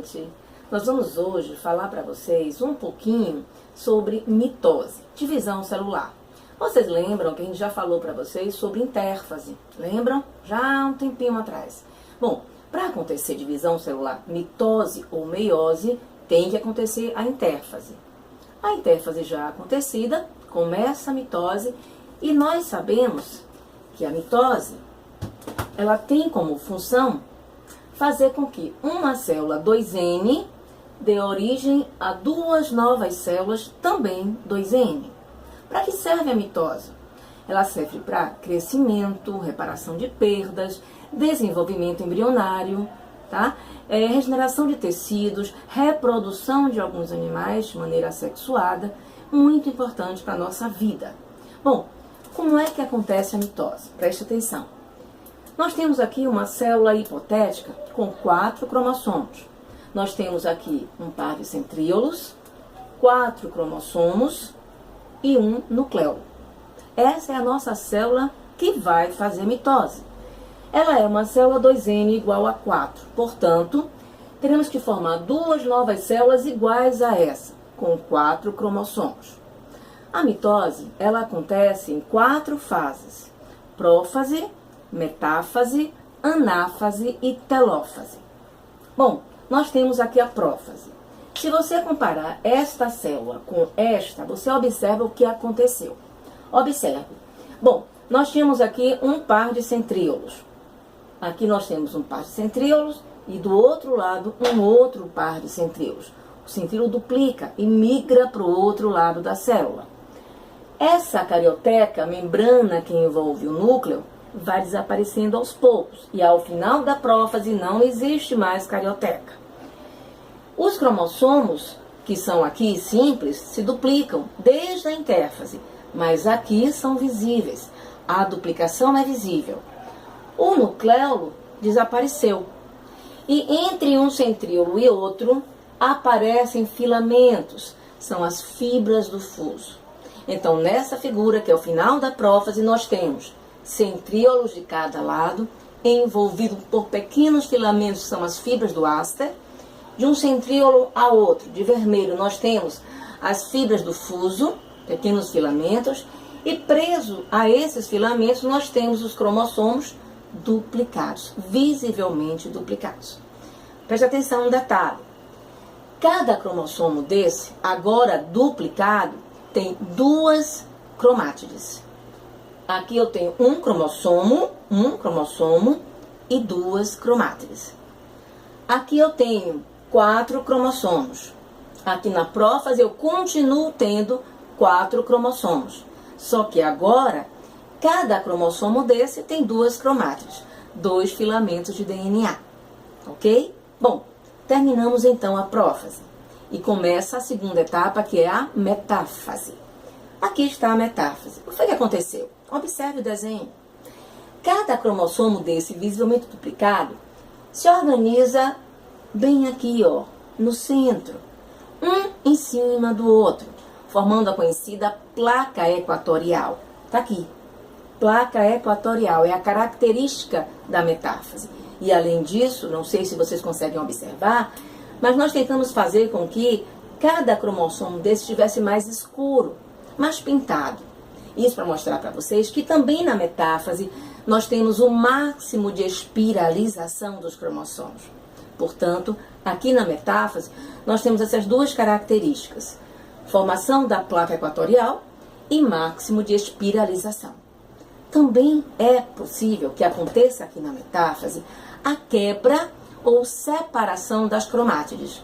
gente! Nós vamos hoje falar para vocês um pouquinho sobre mitose, divisão celular. Vocês lembram que a gente já falou para vocês sobre intérfase? Lembram? Já há um tempinho atrás. Bom, para acontecer divisão celular, mitose ou meiose, tem que acontecer a intérfase. A intérfase já acontecida, começa a mitose e nós sabemos que a mitose, ela tem como função fazer com que uma célula 2N dê origem a duas novas células também 2N. Para que serve a mitose? Ela serve para crescimento, reparação de perdas, desenvolvimento embrionário, tá? Regeneração de tecidos, reprodução de alguns animais de maneira assexuada, muito importante para a nossa vida. Bom, como é que acontece a mitose? Preste atenção. Nós temos aqui uma célula hipotética com 4 cromossomos. Nós temos aqui um par de centríolos, 4 cromossomos e um nucleolo. Essa é a nossa célula que vai fazer mitose. Ela é uma célula 2N igual a 4. Portanto, teremos que formar duas novas células iguais a essa, com 4 cromossomos. A mitose, ela acontece em 4 fases: prófase, metáfase, anáfase e telófase. Bom, nós temos aqui a prófase. Se você comparar esta célula com esta, você observa o que aconteceu. Observe. Bom, nós tínhamos aqui um par de centríolos. Aqui nós temos um par de centríolos e do outro lado um outro par de centríolos. O centríolo duplica e migra para o outro lado da célula. Essa carioteca, membrana que envolve o núcleo, vai desaparecendo aos poucos e ao final da prófase não existe mais carioteca. Os cromossomos, que são aqui simples, se duplicam desde a intérfase, mas aqui são visíveis. A duplicação é visível. O nucleolo desapareceu e entre um centríolo e outro aparecem filamentos, são as fibras do fuso. Então, nessa figura, que é o final da prófase, nós temos centríolos de cada lado, envolvido por pequenos filamentos, que são as fibras do áster. De um centríolo a outro, de vermelho, nós temos as fibras do fuso, pequenos filamentos, e preso a esses filamentos nós temos os cromossomos duplicados, visivelmente duplicados. Preste atenção, um detalhe. Cada cromossomo desse, agora duplicado, tem 2 cromátides. Aqui eu tenho um cromossomo e 2 cromátides. Aqui eu tenho 4 cromossomos. Aqui na prófase eu continuo tendo 4 cromossomos. Só que agora, cada cromossomo desse tem 2 cromátides, 2 filamentos de DNA. Ok? Bom, terminamos então a prófase. E começa a segunda etapa, que é a metáfase. Aqui está a metáfase. O que foi que aconteceu? Observe o desenho. Cada cromossomo desse visivelmente duplicado se organiza bem aqui, ó, no centro, um em cima do outro, formando a conhecida placa equatorial. Tá aqui. Placa equatorial é a característica da metáfase. E além disso, não sei se vocês conseguem observar, mas nós tentamos fazer com que cada cromossomo desse estivesse mais escuro, mais pintado. Isso para mostrar para vocês que também na metáfase nós temos o máximo de espiralização dos cromossomos. Portanto, aqui na metáfase nós temos essas duas características: formação da placa equatorial e máximo de espiralização. Também é possível que aconteça aqui na metáfase a quebra ou separação das cromátides.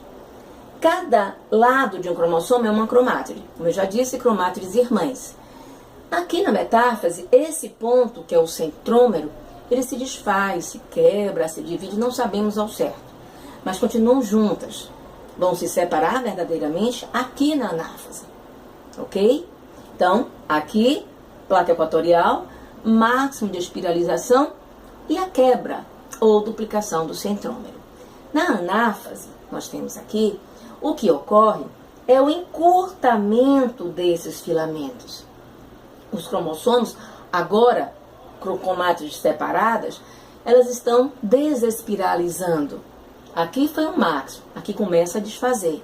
Cada lado de um cromossomo é uma cromátide. Como eu já disse, cromátides irmãs. Aqui na metáfase, esse ponto, que é o centrômero, ele se desfaz, se quebra, se divide, não sabemos ao certo. Mas continuam juntas. Vão se separar verdadeiramente aqui na anáfase. Ok? Então, aqui, placa equatorial, máximo de espiralização e a quebra ou duplicação do centrômero. Na anáfase, nós temos aqui, o que ocorre é o encurtamento desses filamentos. Os cromossomos, agora cromátides separadas, elas estão desespiralizando. Aqui foi o máximo, aqui começa a desfazer.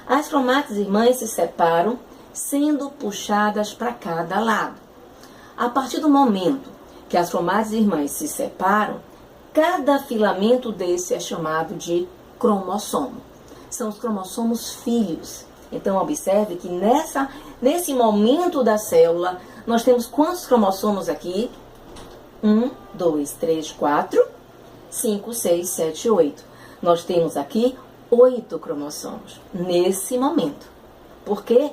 As cromátides irmãs se separam, sendo puxadas para cada lado. A partir do momento que as cromátides irmãs se separam, cada filamento desse é chamado de cromossomo. São os cromossomos filhos. Então, observe que nesse momento da célula, nós temos quantos cromossomos aqui? 1, 2, 3, 4, 5, 6, 7, 8. Nós temos aqui 8 cromossomos nesse momento. Por quê?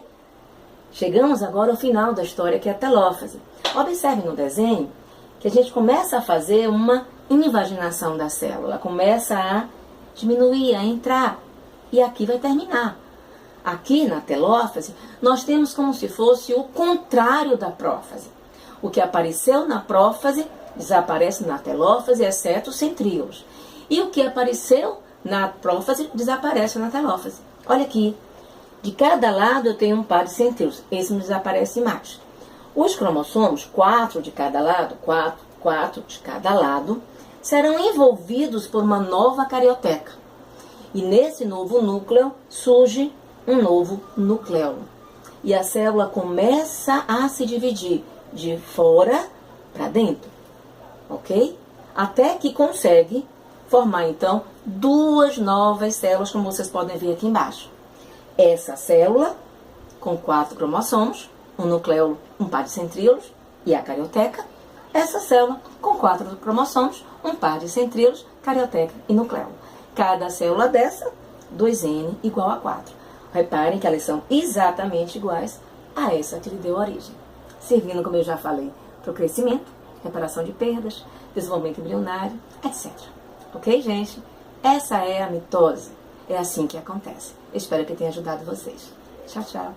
Chegamos agora ao final da história, que é a telófase. Observe no desenho que a gente começa a fazer uma invaginação da célula. Começa a diminuir, a entrar. E aqui vai terminar. Aqui na telófase, nós temos como se fosse o contrário da prófase. O que apareceu na prófase desaparece na telófase, exceto os centríolos. E o que apareceu na prófase desaparece na telófase. Olha aqui, de cada lado eu tenho um par de centríolos. Esse não desaparece mais. Os cromossomos, 4 de cada lado, 4 de cada lado, serão envolvidos por uma nova carioteca. E nesse novo núcleo surge um novo nucleolo. E a célula começa a se dividir de fora para dentro. Ok? Até que consegue formar, então, 2 novas células, como vocês podem ver aqui embaixo. Essa célula, com 4 cromossomos, um nucleolo, um par de centríolos e a carioteca. Essa célula, com 4 cromossomos, um par de centríolos, carioteca e nucleolo. Cada célula dessa, 2N igual a 4. Reparem que elas são exatamente iguais a essa que lhe deu origem. Servindo, como eu já falei, para o crescimento, reparação de perdas, desenvolvimento embrionário, etc. Ok, gente? Essa é a mitose. É assim que acontece. Espero que tenha ajudado vocês. Tchau, tchau.